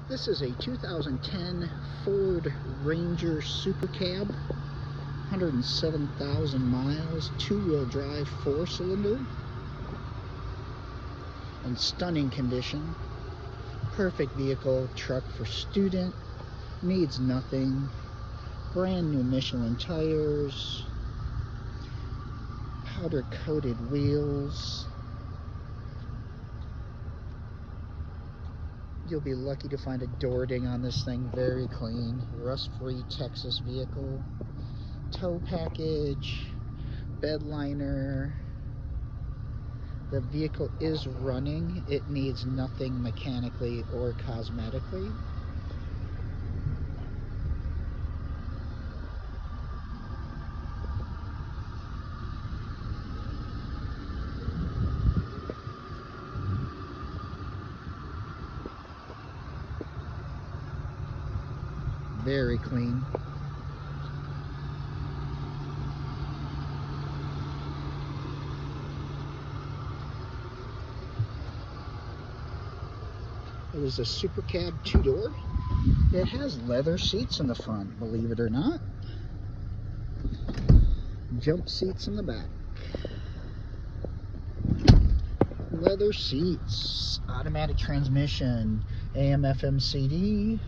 This is a 2010 Ford Ranger Super Cab, 107,000 miles, two-wheel drive, four-cylinder, in stunning condition. Perfect vehicle, truck for student, needs nothing. Brand new Michelin tires, powder-coated wheels. You'll be lucky to find a door ding on this thing. Very clean, rust-free Texas vehicle. Tow package, bed liner. The vehicle is running. It needs nothing mechanically or cosmetically. Very clean. It is a Super Cab two-door. It has leather seats in the front, believe it or not. Jump seats in the back. Leather seats, automatic transmission, AM, FM, CD.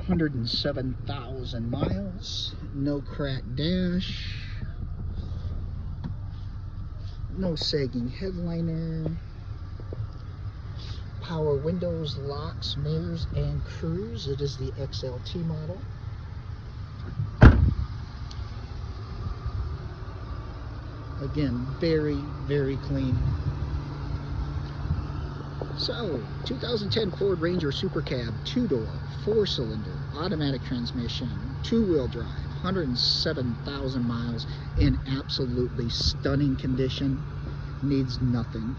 107,000 miles, no cracked dash, no sagging headliner, power windows, locks, mirrors, and cruise. It is the XLT model. Again, very, very clean. So, 2010 Ford Ranger Super Cab, two-door, four-cylinder, automatic transmission, two-wheel drive, 107,000 miles, in absolutely stunning condition, needs nothing.